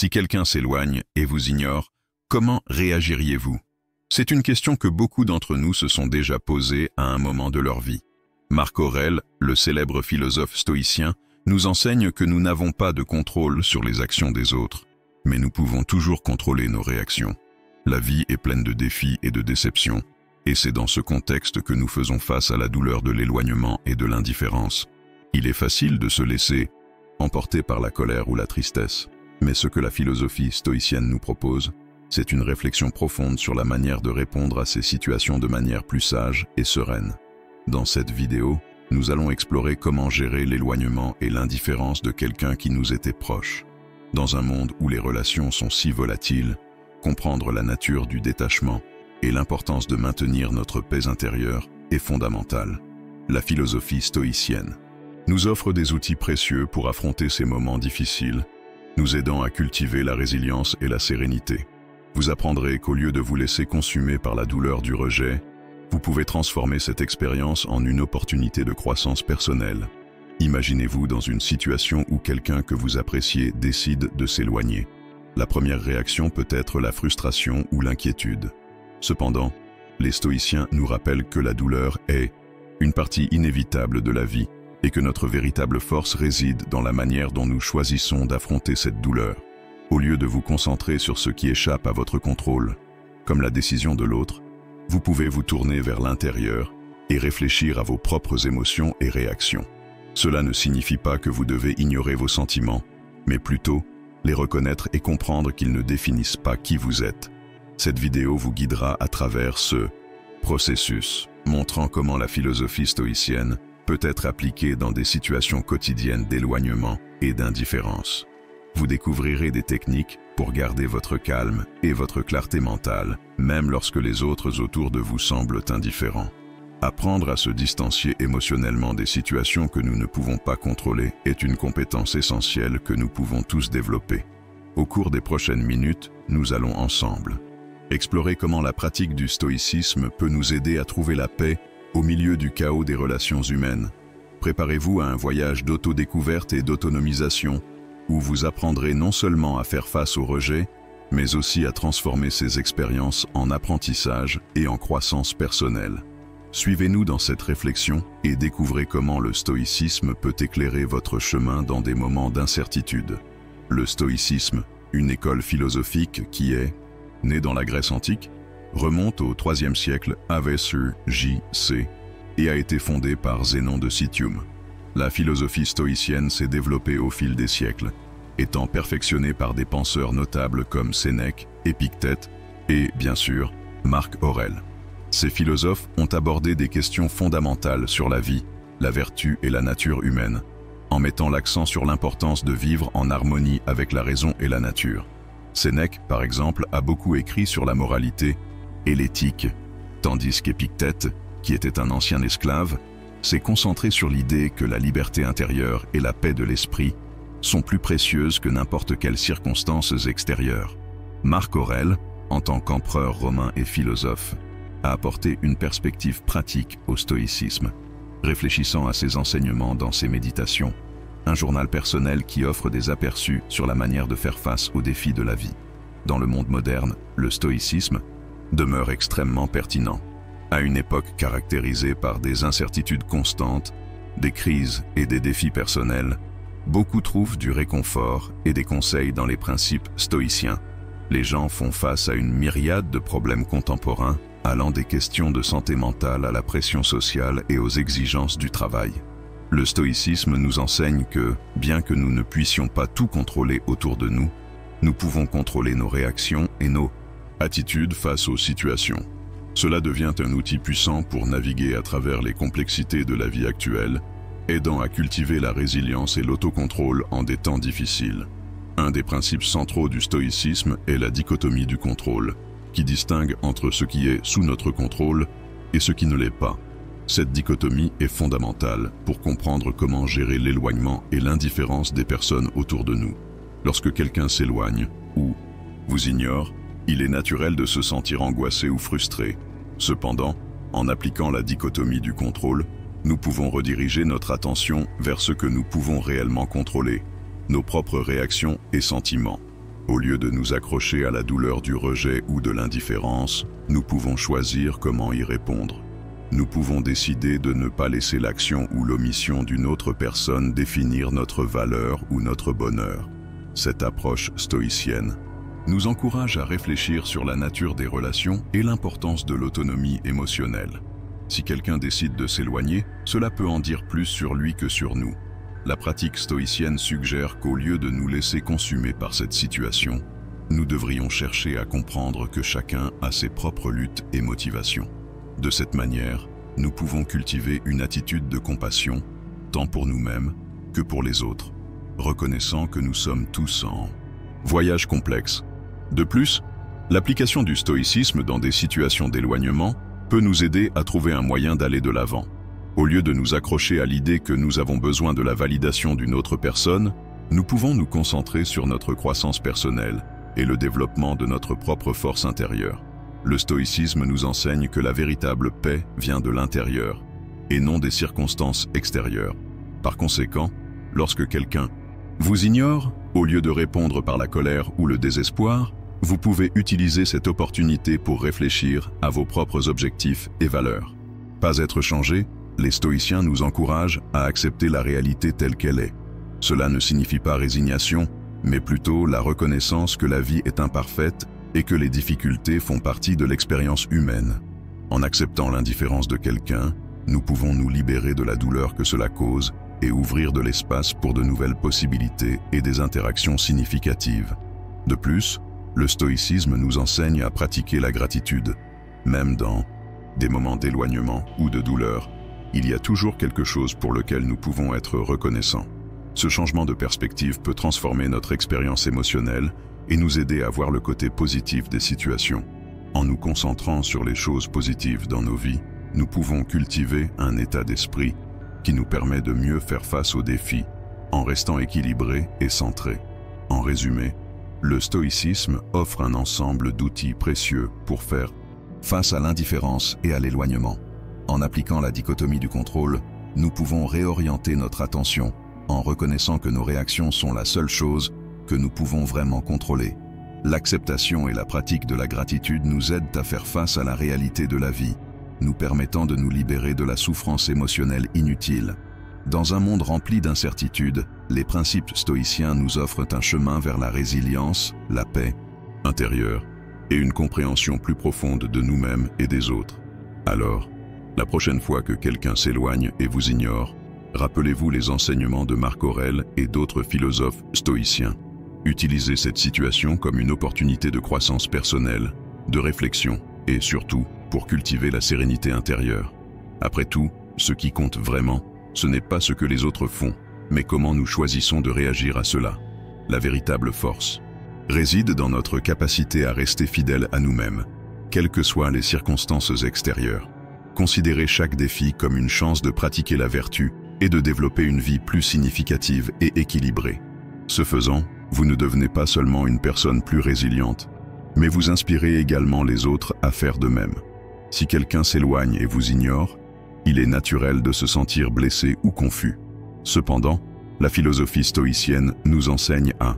Si quelqu'un s'éloigne et vous ignore, comment réagiriez-vous? C'est une question que beaucoup d'entre nous se sont déjà posées à un moment de leur vie. Marc Aurèle, le célèbre philosophe stoïcien, nous enseigne que nous n'avons pas de contrôle sur les actions des autres, mais nous pouvons toujours contrôler nos réactions. La vie est pleine de défis et de déceptions, et c'est dans ce contexte que nous faisons face à la douleur de l'éloignement et de l'indifférence. Il est facile de se laisser emporter par la colère ou la tristesse, mais ce que la philosophie stoïcienne nous propose, c'est une réflexion profonde sur la manière de répondre à ces situations de manière plus sage et sereine. Dans cette vidéo, nous allons explorer comment gérer l'éloignement et l'indifférence de quelqu'un qui nous était proche. Dans un monde où les relations sont si volatiles, comprendre la nature du détachement et l'importance de maintenir notre paix intérieure est fondamentale. La philosophie stoïcienne nous offre des outils précieux pour affronter ces moments difficiles, nous aidant à cultiver la résilience et la sérénité. Vous apprendrez qu'au lieu de vous laisser consumer par la douleur du rejet, vous pouvez transformer cette expérience en une opportunité de croissance personnelle. Imaginez-vous dans une situation où quelqu'un que vous appréciez décide de s'éloigner. La première réaction peut être la frustration ou l'inquiétude. Cependant, les stoïciens nous rappellent que la douleur est une partie inévitable de la vie et que notre véritable force réside dans la manière dont nous choisissons d'affronter cette douleur. Au lieu de vous concentrer sur ce qui échappe à votre contrôle, comme la décision de l'autre, vous pouvez vous tourner vers l'intérieur et réfléchir à vos propres émotions et réactions. Cela ne signifie pas que vous devez ignorer vos sentiments, mais plutôt les reconnaître et comprendre qu'ils ne définissent pas qui vous êtes. Cette vidéo vous guidera à travers ce processus, montrant comment la philosophie stoïcienne peut être appliquée dans des situations quotidiennes d'éloignement et d'indifférence. Vous découvrirez des techniques pour garder votre calme et votre clarté mentale, même lorsque les autres autour de vous semblent indifférents. Apprendre à se distancier émotionnellement des situations que nous ne pouvons pas contrôler est une compétence essentielle que nous pouvons tous développer. Au cours des prochaines minutes, nous allons ensemble explorer comment la pratique du stoïcisme peut nous aider à trouver la paix au milieu du chaos des relations humaines. Préparez-vous à un voyage d'autodécouverte et d'autonomisation, où vous apprendrez non seulement à faire face au rejet, mais aussi à transformer ces expériences en apprentissage et en croissance personnelle. Suivez-nous dans cette réflexion et découvrez comment le stoïcisme peut éclairer votre chemin dans des moments d'incertitude. Le stoïcisme, une école philosophique qui est née dans la Grèce antique, remonte au IIIe siècle a.C. et a été fondée par Zénon de Citium. La philosophie stoïcienne s'est développée au fil des siècles, étant perfectionnée par des penseurs notables comme Sénèque, Épictète et, bien sûr, Marc Aurèle. Ces philosophes ont abordé des questions fondamentales sur la vie, la vertu et la nature humaine, en mettant l'accent sur l'importance de vivre en harmonie avec la raison et la nature. Sénèque, par exemple, a beaucoup écrit sur la moralité et l'éthique, tandis qu'Épictète, qui était un ancien esclave, s'est concentré sur l'idée que la liberté intérieure et la paix de l'esprit sont plus précieuses que n'importe quelles circonstances extérieures. Marc Aurèle, en tant qu'empereur romain et philosophe, a apporté une perspective pratique au stoïcisme, réfléchissant à ses enseignements dans ses méditations, un journal personnel qui offre des aperçus sur la manière de faire face aux défis de la vie. Dans le monde moderne, le stoïcisme demeure extrêmement pertinent. À une époque caractérisée par des incertitudes constantes, des crises et des défis personnels, beaucoup trouvent du réconfort et des conseils dans les principes stoïciens. Les gens font face à une myriade de problèmes contemporains, allant des questions de santé mentale à la pression sociale et aux exigences du travail. Le stoïcisme nous enseigne que, bien que nous ne puissions pas tout contrôler autour de nous, nous pouvons contrôler nos réactions et nos attitudes face aux situations. Cela devient un outil puissant pour naviguer à travers les complexités de la vie actuelle, aidant à cultiver la résilience et l'autocontrôle en des temps difficiles. Un des principes centraux du stoïcisme est la dichotomie du contrôle, qui distingue entre ce qui est sous notre contrôle et ce qui ne l'est pas. Cette dichotomie est fondamentale pour comprendre comment gérer l'éloignement et l'indifférence des personnes autour de nous. Lorsque quelqu'un s'éloigne ou vous ignore, il est naturel de se sentir angoissé ou frustré. Cependant, en appliquant la dichotomie du contrôle, nous pouvons rediriger notre attention vers ce que nous pouvons réellement contrôler, nos propres réactions et sentiments. Au lieu de nous accrocher à la douleur du rejet ou de l'indifférence, nous pouvons choisir comment y répondre. Nous pouvons décider de ne pas laisser l'action ou l'omission d'une autre personne définir notre valeur ou notre bonheur. Cette approche stoïcienne nous encourage à réfléchir sur la nature des relations et l'importance de l'autonomie émotionnelle. Si quelqu'un décide de s'éloigner, cela peut en dire plus sur lui que sur nous. La pratique stoïcienne suggère qu'au lieu de nous laisser consumer par cette situation, nous devrions chercher à comprendre que chacun a ses propres luttes et motivations. De cette manière, nous pouvons cultiver une attitude de compassion, tant pour nous-mêmes que pour les autres, reconnaissant que nous sommes tous en voyage complexe. De plus, l'application du stoïcisme dans des situations d'éloignement peut nous aider à trouver un moyen d'aller de l'avant. Au lieu de nous accrocher à l'idée que nous avons besoin de la validation d'une autre personne, nous pouvons nous concentrer sur notre croissance personnelle et le développement de notre propre force intérieure. Le stoïcisme nous enseigne que la véritable paix vient de l'intérieur et non des circonstances extérieures. Par conséquent, lorsque quelqu'un vous ignore, au lieu de répondre par la colère ou le désespoir, vous pouvez utiliser cette opportunité pour réfléchir à vos propres objectifs et valeurs. Pas être changé, les stoïciens nous encouragent à accepter la réalité telle qu'elle est. Cela ne signifie pas résignation, mais plutôt la reconnaissance que la vie est imparfaite et que les difficultés font partie de l'expérience humaine. En acceptant l'indifférence de quelqu'un, nous pouvons nous libérer de la douleur que cela cause et ouvrir de l'espace pour de nouvelles possibilités et des interactions significatives. De plus, le stoïcisme nous enseigne à pratiquer la gratitude. Même dans des moments d'éloignement ou de douleur, il y a toujours quelque chose pour lequel nous pouvons être reconnaissants. Ce changement de perspective peut transformer notre expérience émotionnelle et nous aider à voir le côté positif des situations. En nous concentrant sur les choses positives dans nos vies, nous pouvons cultiver un état d'esprit qui nous permet de mieux faire face aux défis, en restant équilibrés et centrés. En résumé, le stoïcisme offre un ensemble d'outils précieux pour faire face à l'indifférence et à l'éloignement. En appliquant la dichotomie du contrôle, nous pouvons réorienter notre attention en reconnaissant que nos réactions sont la seule chose que nous pouvons vraiment contrôler. L'acceptation et la pratique de la gratitude nous aident à faire face à la réalité de la vie, nous permettant de nous libérer de la souffrance émotionnelle inutile. Dans un monde rempli d'incertitudes, les principes stoïciens nous offrent un chemin vers la résilience, la paix intérieure et une compréhension plus profonde de nous-mêmes et des autres. Alors, la prochaine fois que quelqu'un s'éloigne et vous ignore, rappelez-vous les enseignements de Marc Aurèle et d'autres philosophes stoïciens. Utilisez cette situation comme une opportunité de croissance personnelle, de réflexion et surtout pour cultiver la sérénité intérieure. Après tout, ce qui compte vraiment, ce n'est pas ce que les autres font, mais comment nous choisissons de réagir à cela. La véritable force réside dans notre capacité à rester fidèles à nous-mêmes, quelles que soient les circonstances extérieures. Considérez chaque défi comme une chance de pratiquer la vertu et de développer une vie plus significative et équilibrée. Ce faisant, vous ne devenez pas seulement une personne plus résiliente, mais vous inspirez également les autres à faire de même. Si quelqu'un s'éloigne et vous ignore, il est naturel de se sentir blessé ou confus. Cependant, la philosophie stoïcienne nous enseigne à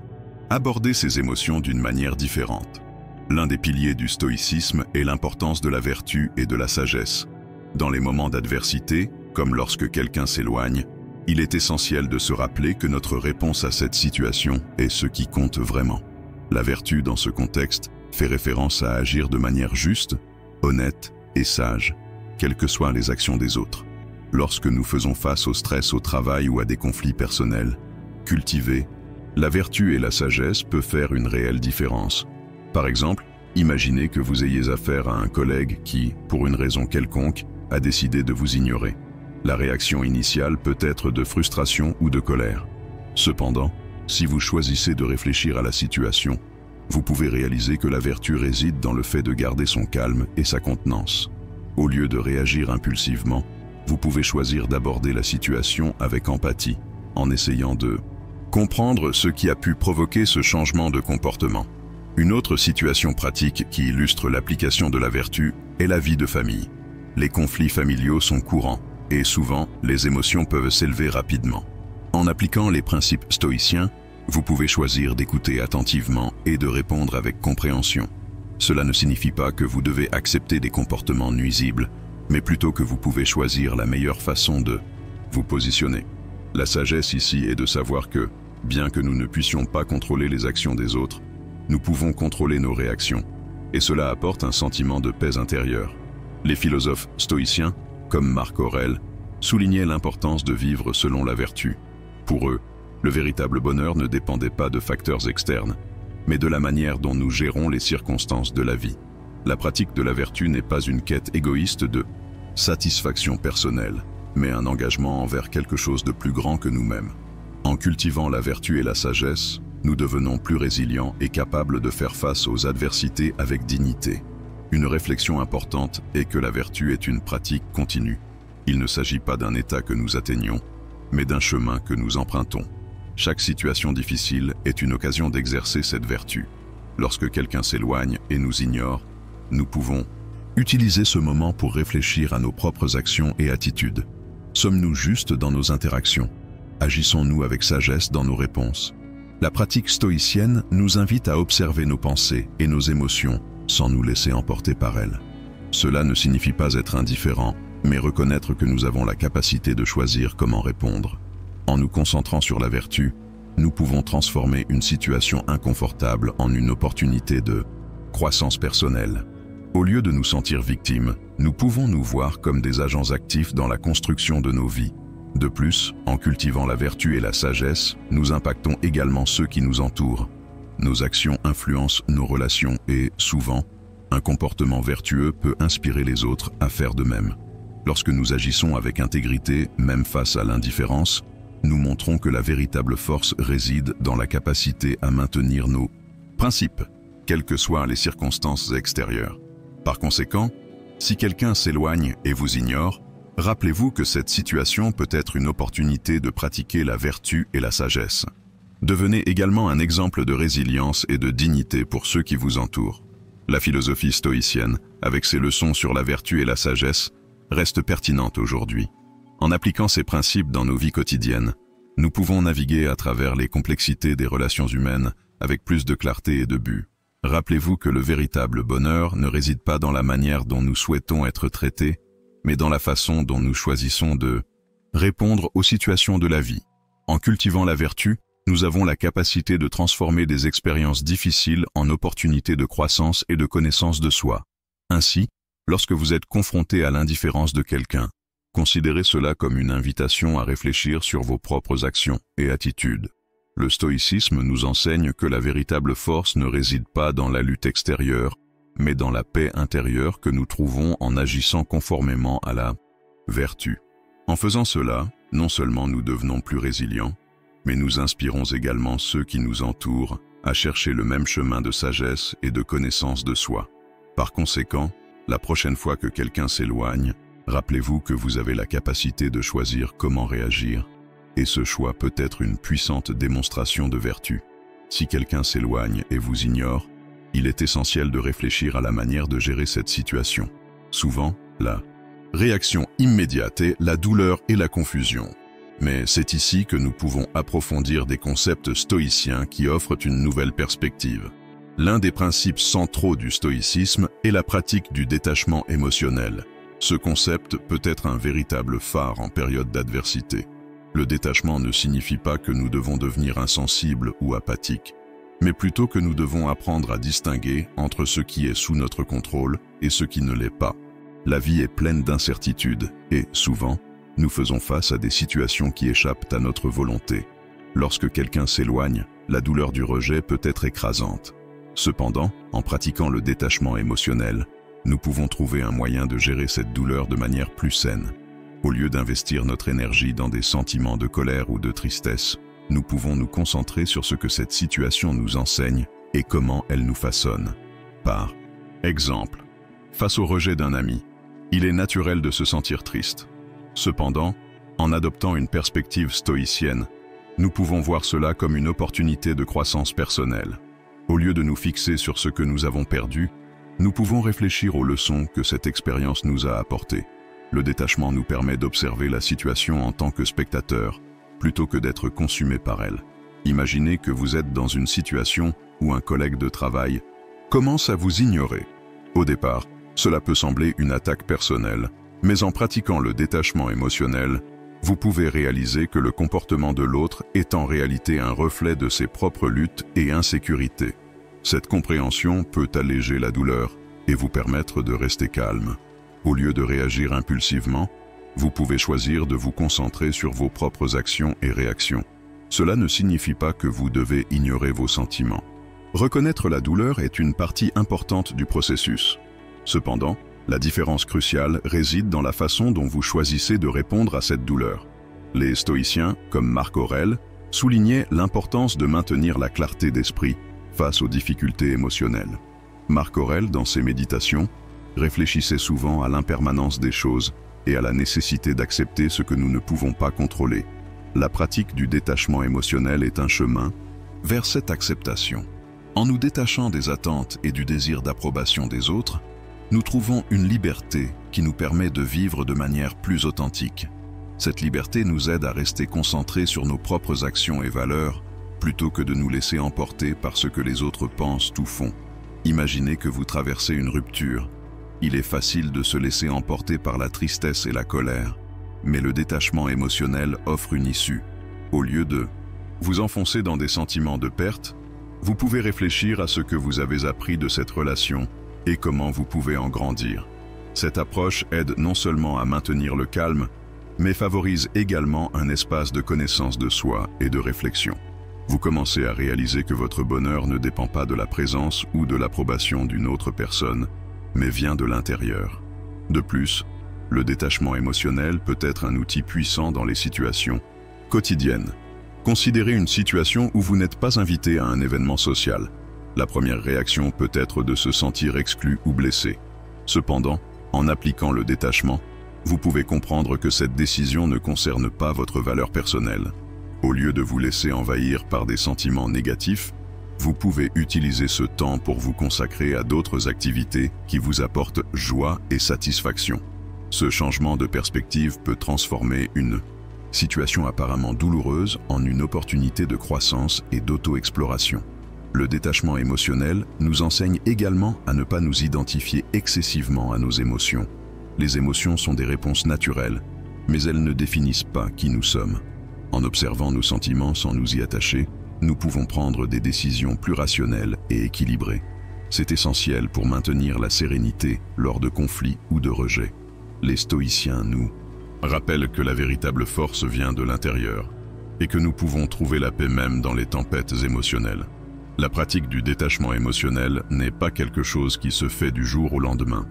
aborder ces émotions d'une manière différente. L'un des piliers du stoïcisme est l'importance de la vertu et de la sagesse. Dans les moments d'adversité, comme lorsque quelqu'un s'éloigne, il est essentiel de se rappeler que notre réponse à cette situation est ce qui compte vraiment. La vertu, dans ce contexte, fait référence à agir de manière juste, honnête et sage, quelles que soient les actions des autres. Lorsque nous faisons face au stress au travail ou à des conflits personnels, cultiver la vertu et la sagesse peuvent faire une réelle différence. Par exemple, imaginez que vous ayez affaire à un collègue qui, pour une raison quelconque, a décidé de vous ignorer. La réaction initiale peut être de frustration ou de colère. Cependant, si vous choisissez de réfléchir à la situation, vous pouvez réaliser que la vertu réside dans le fait de garder son calme et sa contenance. Au lieu de réagir impulsivement, vous pouvez choisir d'aborder la situation avec empathie, en essayant de comprendre ce qui a pu provoquer ce changement de comportement. Une autre situation pratique qui illustre l'application de la vertu est la vie de famille. Les conflits familiaux sont courants et souvent, les émotions peuvent s'élever rapidement. En appliquant les principes stoïciens, Vous pouvez choisir d'écouter attentivement et de répondre avec compréhension. Cela ne signifie pas que vous devez accepter des comportements nuisibles, mais plutôt que vous pouvez choisir la meilleure façon de vous positionner. La sagesse ici est de savoir que, bien que nous ne puissions pas contrôler les actions des autres, nous pouvons contrôler nos réactions, et cela apporte un sentiment de paix intérieure. Les philosophes stoïciens, comme Marc Aurèle, soulignaient l'importance de vivre selon la vertu. Pour eux, le véritable bonheur ne dépendait pas de facteurs externes, mais de la manière dont nous gérons les circonstances de la vie. La pratique de la vertu n'est pas une quête égoïste de satisfaction personnelle, mais un engagement envers quelque chose de plus grand que nous-mêmes. En cultivant la vertu et la sagesse, nous devenons plus résilients et capables de faire face aux adversités avec dignité. Une réflexion importante est que la vertu est une pratique continue. Il ne s'agit pas d'un état que nous atteignons, mais d'un chemin que nous empruntons. Chaque situation difficile est une occasion d'exercer cette vertu. Lorsque quelqu'un s'éloigne et nous ignore, nous pouvons utiliser ce moment pour réfléchir à nos propres actions et attitudes. Sommes-nous justes dans nos interactions? Agissons-nous avec sagesse dans nos réponses? La pratique stoïcienne nous invite à observer nos pensées et nos émotions sans nous laisser emporter par elles. Cela ne signifie pas être indifférent, mais reconnaître que nous avons la capacité de choisir comment répondre. En nous concentrant sur la vertu, nous pouvons transformer une situation inconfortable en une opportunité de croissance personnelle. Au lieu de nous sentir victimes, nous pouvons nous voir comme des agents actifs dans la construction de nos vies. De plus, en cultivant la vertu et la sagesse, nous impactons également ceux qui nous entourent. Nos actions influencent nos relations et, souvent, un comportement vertueux peut inspirer les autres à faire de même. Lorsque nous agissons avec intégrité, même face à l'indifférence, nous montrons que la véritable force réside dans la capacité à maintenir nos principes, quelles que soient les circonstances extérieures. Par conséquent, si quelqu'un s'éloigne et vous ignore, rappelez-vous que cette situation peut être une opportunité de pratiquer la vertu et la sagesse. Devenez également un exemple de résilience et de dignité pour ceux qui vous entourent. La philosophie stoïcienne, avec ses leçons sur la vertu et la sagesse, reste pertinente aujourd'hui. En appliquant ces principes dans nos vies quotidiennes, nous pouvons naviguer à travers les complexités des relations humaines avec plus de clarté et de but. Rappelez-vous que le véritable bonheur ne réside pas dans la manière dont nous souhaitons être traités, mais dans la façon dont nous choisissons de répondre aux situations de la vie. En cultivant la vertu, nous avons la capacité de transformer des expériences difficiles en opportunités de croissance et de connaissance de soi. Ainsi, lorsque vous êtes confronté à l'indifférence de quelqu'un, considérez cela comme une invitation à réfléchir sur vos propres actions et attitudes. Le stoïcisme nous enseigne que la véritable force ne réside pas dans la lutte extérieure, mais dans la paix intérieure que nous trouvons en agissant conformément à la vertu. En faisant cela, non seulement nous devenons plus résilients, mais nous inspirons également ceux qui nous entourent à chercher le même chemin de sagesse et de connaissance de soi. Par conséquent, la prochaine fois que quelqu'un s'éloigne, rappelez-vous que vous avez la capacité de choisir comment réagir, et ce choix peut être une puissante démonstration de vertu. Si quelqu'un s'éloigne et vous ignore, il est essentiel de réfléchir à la manière de gérer cette situation. Souvent, la réaction immédiate est la douleur et la confusion. Mais c'est ici que nous pouvons approfondir des concepts stoïciens qui offrent une nouvelle perspective. L'un des principes centraux du stoïcisme est la pratique du détachement émotionnel. Ce concept peut être un véritable phare en période d'adversité. Le détachement ne signifie pas que nous devons devenir insensibles ou apathiques, mais plutôt que nous devons apprendre à distinguer entre ce qui est sous notre contrôle et ce qui ne l'est pas. La vie est pleine d'incertitudes et, souvent, nous faisons face à des situations qui échappent à notre volonté. Lorsque quelqu'un s'éloigne, la douleur du rejet peut être écrasante. Cependant, en pratiquant le détachement émotionnel, nous pouvons trouver un moyen de gérer cette douleur de manière plus saine. Au lieu d'investir notre énergie dans des sentiments de colère ou de tristesse, nous pouvons nous concentrer sur ce que cette situation nous enseigne et comment elle nous façonne. Par exemple, face au rejet d'un ami, il est naturel de se sentir triste. Cependant, en adoptant une perspective stoïcienne, nous pouvons voir cela comme une opportunité de croissance personnelle. Au lieu de nous fixer sur ce que nous avons perdu, nous pouvons réfléchir aux leçons que cette expérience nous a apportées. Le détachement nous permet d'observer la situation en tant que spectateur, plutôt que d'être consumé par elle. Imaginez que vous êtes dans une situation où un collègue de travail commence à vous ignorer. Au départ, cela peut sembler une attaque personnelle, mais en pratiquant le détachement émotionnel, vous pouvez réaliser que le comportement de l'autre est en réalité un reflet de ses propres luttes et insécurités. Cette compréhension peut alléger la douleur et vous permettre de rester calme. Au lieu de réagir impulsivement, vous pouvez choisir de vous concentrer sur vos propres actions et réactions. Cela ne signifie pas que vous devez ignorer vos sentiments. Reconnaître la douleur est une partie importante du processus. Cependant, la différence cruciale réside dans la façon dont vous choisissez de répondre à cette douleur. Les stoïciens, comme Marc Aurèle, soulignaient l'importance de maintenir la clarté d'esprit face aux difficultés émotionnelles. Marc Aurèle, dans ses méditations, réfléchissait souvent à l'impermanence des choses et à la nécessité d'accepter ce que nous ne pouvons pas contrôler. La pratique du détachement émotionnel est un chemin vers cette acceptation. En nous détachant des attentes et du désir d'approbation des autres, nous trouvons une liberté qui nous permet de vivre de manière plus authentique. Cette liberté nous aide à rester concentrés sur nos propres actions et valeurs, plutôt que de nous laisser emporter par ce que les autres pensent ou font. Imaginez que vous traversez une rupture. Il est facile de se laisser emporter par la tristesse et la colère, mais le détachement émotionnel offre une issue. Au lieu de vous enfoncer dans des sentiments de perte, vous pouvez réfléchir à ce que vous avez appris de cette relation et comment vous pouvez en grandir. Cette approche aide non seulement à maintenir le calme, mais favorise également un espace de connaissance de soi et de réflexion. Vous commencez à réaliser que votre bonheur ne dépend pas de la présence ou de l'approbation d'une autre personne, mais vient de l'intérieur. De plus, le détachement émotionnel peut être un outil puissant dans les situations quotidiennes. Considérez une situation où vous n'êtes pas invité à un événement social. La première réaction peut être de se sentir exclu ou blessé. Cependant, en appliquant le détachement, vous pouvez comprendre que cette décision ne concerne pas votre valeur personnelle. Au lieu de vous laisser envahir par des sentiments négatifs, vous pouvez utiliser ce temps pour vous consacrer à d'autres activités qui vous apportent joie et satisfaction. Ce changement de perspective peut transformer une situation apparemment douloureuse en une opportunité de croissance et d'auto-exploration. Le détachement émotionnel nous enseigne également à ne pas nous identifier excessivement à nos émotions. Les émotions sont des réponses naturelles, mais elles ne définissent pas qui nous sommes. En observant nos sentiments sans nous y attacher, nous pouvons prendre des décisions plus rationnelles et équilibrées. C'est essentiel pour maintenir la sérénité lors de conflits ou de rejets. Les stoïciens nous rappellent que la véritable force vient de l'intérieur et que nous pouvons trouver la paix même dans les tempêtes émotionnelles. La pratique du détachement émotionnel n'est pas quelque chose qui se fait du jour au lendemain.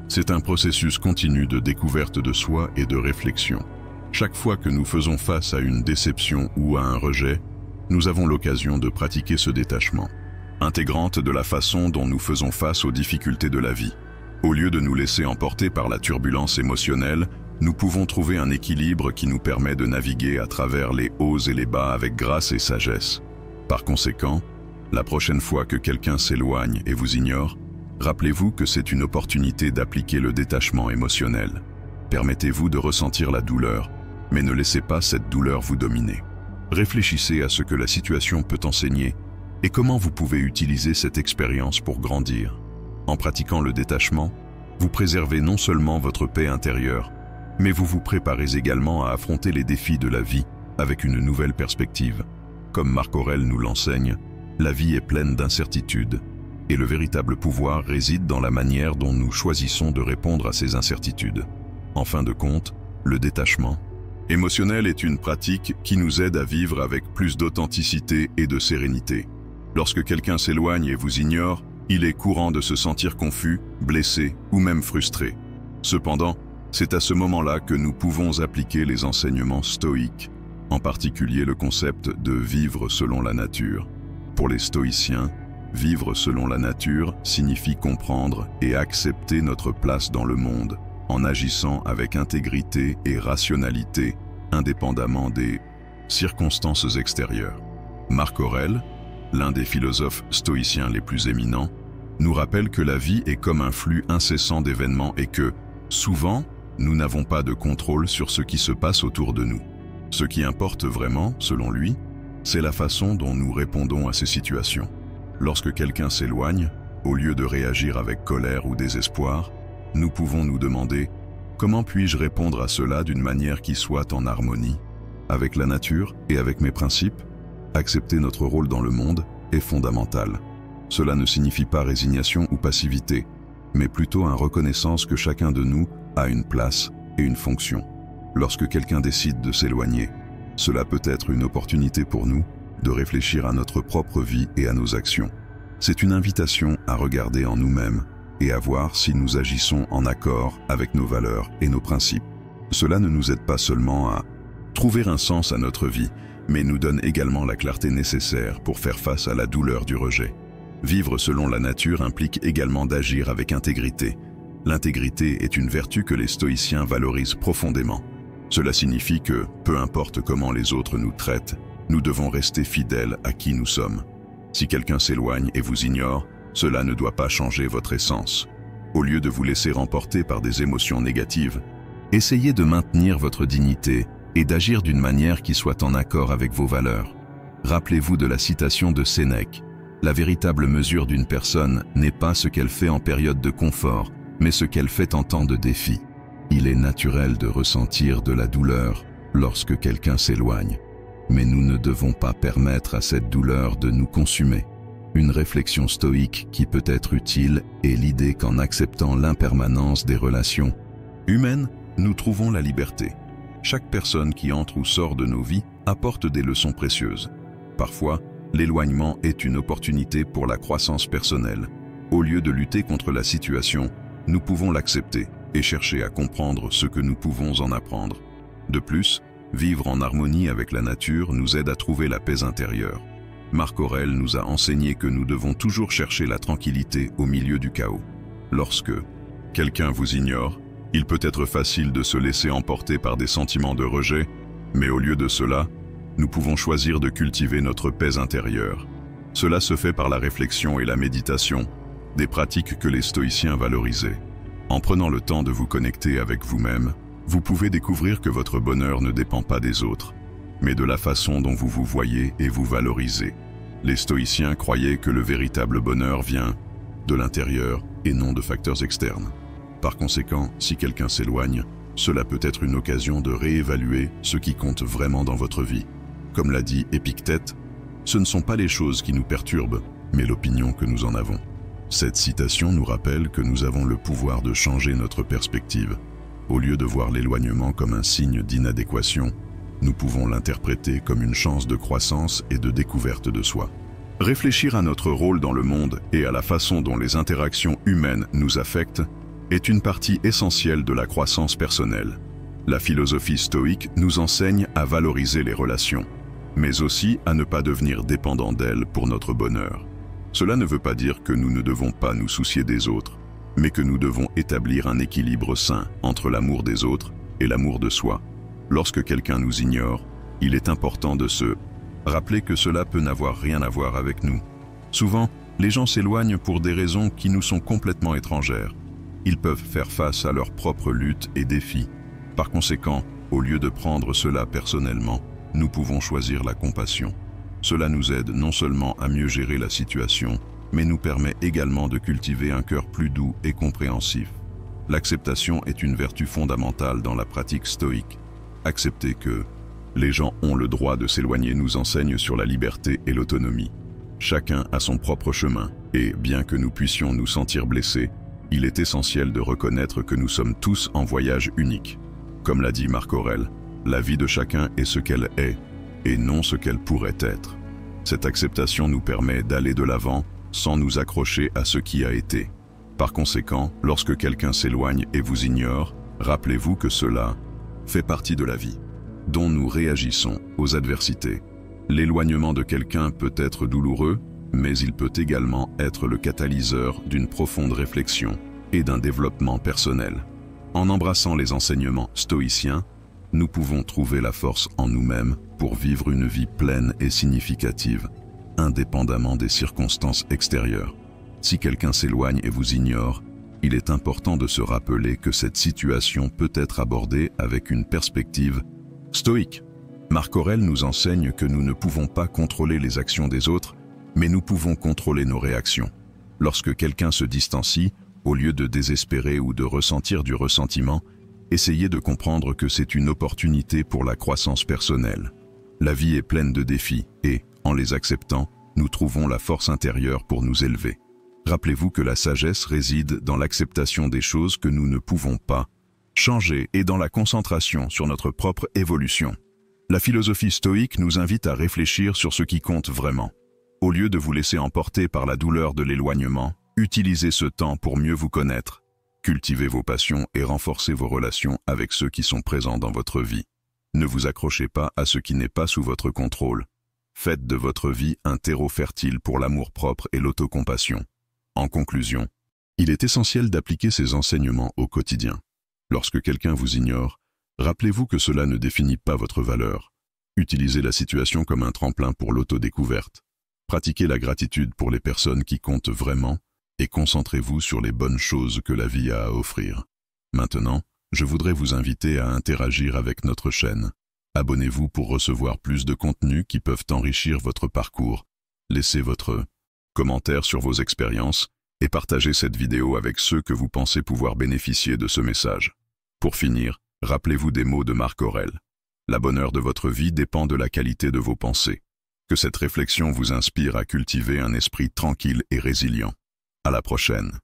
C'est un processus continu de découverte de soi et de réflexion. Chaque fois que nous faisons face à une déception ou à un rejet, nous avons l'occasion de pratiquer ce détachement, intégrante de la façon dont nous faisons face aux difficultés de la vie. Au lieu de nous laisser emporter par la turbulence émotionnelle, nous pouvons trouver un équilibre qui nous permet de naviguer à travers les hauts et les bas avec grâce et sagesse. Par conséquent, la prochaine fois que quelqu'un s'éloigne et vous ignore, rappelez-vous que c'est une opportunité d'appliquer le détachement émotionnel. Permettez-vous de ressentir la douleur, mais ne laissez pas cette douleur vous dominer. Réfléchissez à ce que la situation peut enseigner et comment vous pouvez utiliser cette expérience pour grandir. En pratiquant le détachement, vous préservez non seulement votre paix intérieure, mais vous vous préparez également à affronter les défis de la vie avec une nouvelle perspective. Comme Marc Aurèle nous l'enseigne, la vie est pleine d'incertitudes, et le véritable pouvoir réside dans la manière dont nous choisissons de répondre à ces incertitudes. En fin de compte, le détachement émotionnel est une pratique qui nous aide à vivre avec plus d'authenticité et de sérénité. Lorsque quelqu'un s'éloigne et vous ignore, il est courant de se sentir confus, blessé ou même frustré. Cependant, c'est à ce moment-là que nous pouvons appliquer les enseignements stoïques, en particulier le concept de vivre selon la nature. Pour les stoïciens, vivre selon la nature signifie comprendre et accepter notre place dans le monde, en agissant avec intégrité et rationalité, indépendamment des circonstances extérieures. Marc Aurèle, l'un des philosophes stoïciens les plus éminents, nous rappelle que la vie est comme un flux incessant d'événements et que, souvent, nous n'avons pas de contrôle sur ce qui se passe autour de nous. Ce qui importe vraiment, selon lui, C'est la façon dont nous répondons à ces situations. Lorsque quelqu'un s'éloigne, au lieu de réagir avec colère ou désespoir, nous pouvons nous demander « Comment puis-je répondre à cela d'une manière qui soit en harmonie avec la nature et avec mes principes ?» Accepter notre rôle dans le monde est fondamental. Cela ne signifie pas résignation ou passivité, mais plutôt une reconnaissance que chacun de nous a une place et une fonction. Lorsque quelqu'un décide de s'éloigner, cela peut être une opportunité pour nous de réfléchir à notre propre vie et à nos actions. C'est une invitation à regarder en nous-mêmes et à voir si nous agissons en accord avec nos valeurs et nos principes. Cela ne nous aide pas seulement à trouver un sens à notre vie, mais nous donne également la clarté nécessaire pour faire face à la douleur du rejet. Vivre selon la nature implique également d'agir avec intégrité. L'intégrité est une vertu que les stoïciens valorisent profondément. Cela signifie que, peu importe comment les autres nous traitent, nous devons rester fidèles à qui nous sommes. Si quelqu'un s'éloigne et vous ignore, cela ne doit pas changer votre essence. Au lieu de vous laisser emporter par des émotions négatives, essayez de maintenir votre dignité et d'agir d'une manière qui soit en accord avec vos valeurs. Rappelez-vous de la citation de Sénèque. La véritable mesure d'une personne n'est pas ce qu'elle fait en période de confort, mais ce qu'elle fait en temps de défi. Il est naturel de ressentir de la douleur lorsque quelqu'un s'éloigne, mais nous ne devons pas permettre à cette douleur de nous consumer. Une réflexion stoïque qui peut être utile est l'idée qu'en acceptant l'impermanence des relations humaines, nous trouvons la liberté. Chaque personne qui entre ou sort de nos vies apporte des leçons précieuses. Parfois, l'éloignement est une opportunité pour la croissance personnelle. Au lieu de lutter contre la situation, nous pouvons l'accepter et chercher à comprendre ce que nous pouvons en apprendre. De plus, vivre en harmonie avec la nature nous aide à trouver la paix intérieure. Marc Aurèle nous a enseigné que nous devons toujours chercher la tranquillité au milieu du chaos. Lorsque quelqu'un vous ignore, il peut être facile de se laisser emporter par des sentiments de rejet, mais au lieu de cela, nous pouvons choisir de cultiver notre paix intérieure. Cela se fait par la réflexion et la méditation, des pratiques que les stoïciens valorisaient. En prenant le temps de vous connecter avec vous-même, vous pouvez découvrir que votre bonheur ne dépend pas des autres, mais de la façon dont vous vous voyez et vous valorisez. Les stoïciens croyaient que le véritable bonheur vient de l'intérieur et non de facteurs externes. Par conséquent, si quelqu'un s'éloigne, cela peut être une occasion de réévaluer ce qui compte vraiment dans votre vie. Comme l'a dit Épictète, ce ne sont pas les choses qui nous perturbent, mais l'opinion que nous en avons. Cette citation nous rappelle que nous avons le pouvoir de changer notre perspective. Au lieu de voir l'éloignement comme un signe d'inadéquation, nous pouvons l'interpréter comme une chance de croissance et de découverte de soi. Réfléchir à notre rôle dans le monde et à la façon dont les interactions humaines nous affectent est une partie essentielle de la croissance personnelle. La philosophie stoïque nous enseigne à valoriser les relations, mais aussi à ne pas devenir dépendants d'elles pour notre bonheur. Cela ne veut pas dire que nous ne devons pas nous soucier des autres, mais que nous devons établir un équilibre sain entre l'amour des autres et l'amour de soi. Lorsque quelqu'un nous ignore, il est important de se rappeler que cela peut n'avoir rien à voir avec nous. Souvent, les gens s'éloignent pour des raisons qui nous sont complètement étrangères. Ils peuvent faire face à leurs propres luttes et défis. Par conséquent, au lieu de prendre cela personnellement, nous pouvons choisir la compassion. Cela nous aide non seulement à mieux gérer la situation, mais nous permet également de cultiver un cœur plus doux et compréhensif. L'acceptation est une vertu fondamentale dans la pratique stoïque. Accepter que les gens ont le droit de s'éloigner nous enseigne sur la liberté et l'autonomie. Chacun a son propre chemin, et bien que nous puissions nous sentir blessés, il est essentiel de reconnaître que nous sommes tous en voyage unique. Comme l'a dit Marc Aurèle, la vie de chacun est ce qu'elle est, et non ce qu'elle pourrait être. Cette acceptation nous permet d'aller de l'avant sans nous accrocher à ce qui a été. Par conséquent, lorsque quelqu'un s'éloigne et vous ignore, rappelez-vous que cela fait partie de la vie, dont nous réagissons aux adversités. L'éloignement de quelqu'un peut être douloureux, mais il peut également être le catalyseur d'une profonde réflexion et d'un développement personnel. En embrassant les enseignements stoïciens, nous pouvons trouver la force en nous-mêmes pour vivre une vie pleine et significative, indépendamment des circonstances extérieures. Si quelqu'un s'éloigne et vous ignore, il est important de se rappeler que cette situation peut être abordée avec une perspective stoïque. Marc Aurèle nous enseigne que nous ne pouvons pas contrôler les actions des autres, mais nous pouvons contrôler nos réactions. Lorsque quelqu'un se distancie, au lieu de désespérer ou de ressentir du ressentiment, essayez de comprendre que c'est une opportunité pour la croissance personnelle. La vie est pleine de défis et, en les acceptant, nous trouvons la force intérieure pour nous élever. Rappelez-vous que la sagesse réside dans l'acceptation des choses que nous ne pouvons pas changer et dans la concentration sur notre propre évolution. La philosophie stoïque nous invite à réfléchir sur ce qui compte vraiment. Au lieu de vous laisser emporter par la douleur de l'éloignement, utilisez ce temps pour mieux vous connaître. Cultivez vos passions et renforcez vos relations avec ceux qui sont présents dans votre vie. Ne vous accrochez pas à ce qui n'est pas sous votre contrôle. Faites de votre vie un terreau fertile pour l'amour-propre et l'autocompassion. En conclusion, il est essentiel d'appliquer ces enseignements au quotidien. Lorsque quelqu'un vous ignore, rappelez-vous que cela ne définit pas votre valeur. Utilisez la situation comme un tremplin pour l'autodécouverte. Pratiquez la gratitude pour les personnes qui comptent vraiment et concentrez-vous sur les bonnes choses que la vie a à offrir. Maintenant, je voudrais vous inviter à interagir avec notre chaîne. Abonnez-vous pour recevoir plus de contenus qui peuvent enrichir votre parcours. Laissez votre commentaire sur vos expériences et partagez cette vidéo avec ceux que vous pensez pouvoir bénéficier de ce message. Pour finir, rappelez-vous des mots de Marc Aurèle. La bonheur de votre vie dépend de la qualité de vos pensées. Que cette réflexion vous inspire à cultiver un esprit tranquille et résilient. À la prochaine.